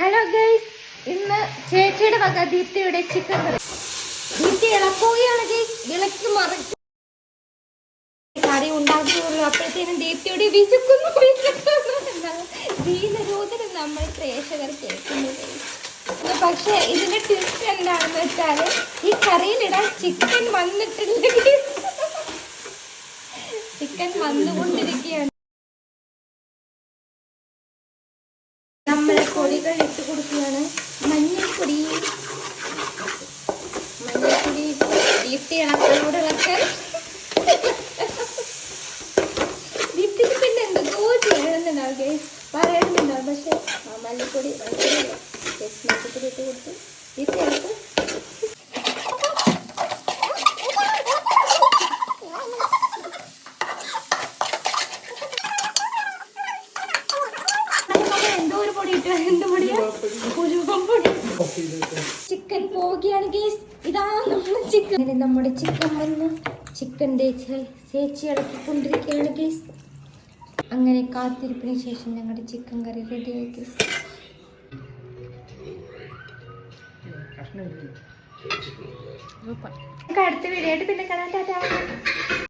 Hello guys, ഇന്ന് ചേച്ചിയുടെ വക ദീപ്തിയുടെ ചിക്കൻ കറി. ദീപ്തി ഇളക്കുകയാണ് ഗൈസ്, ഇളക്കി മറിച്ച് കറി ഉണ്ടാക്കുകയുള്ളൂ. അപ്പോഴത്തേനും ദീപ്തിയോട് വിശക്കുന്നു ദീനരോധനം നമ്മൾ പ്രേക്ഷകർ കേൾക്കുന്നു. പക്ഷെ ഇതിന്റെ ട്വിസ്റ്റ് എന്താണെന്ന് വെച്ചാൽ ഈ കറിയിലിടാൻ ചിക്കൻ വന്നിട്ടില്ല. ചിക്കൻ വന്നുകൊണ്ടിരിക്കുകയാണ്. നമ്മൾ പൊടികൾ ഇട്ട് കൊടുക്കുകയാണ്. മഞ്ഞൾപ്പൊടി ദീപ്തി ഇളക്കലോട് ഇളക്കാൻ. ദീപ്തിക്ക് പിന്നെ എന്തൊക്കെയോ ചെയ്യണമെന്നുണ്ടാവും, പറയണമെന്നുണ്ടാവും. പക്ഷെ മല്ലിപ്പൊടി മല്ലിപ്പൊടി ഇട്ട് കൊടുത്ത് ദീപ്തി ഇളക്കും. ചിക്കൻ പോവുകയാണ് ഗൈസ്. ഇതാ നമ്മുടെ ചിക്കൻ. നമ്മുടെ ചിക്കൻ വന്ന് ചിക്കൻ്റെ ചേച്ചി ഇളക്കിക്കൊണ്ടിരിക്കുകയാണ് ഗൈസ്. അങ്ങനെ കാത്തിരിപ്പിന് ശേഷം ഞങ്ങളുടെ ചിക്കൻ കറി റെഡിയായി ഗൈസ്. അടുത്ത വീഡിയോ ആയിട്ട് പിന്നെ കാണാൻ. ടാറ്റാ.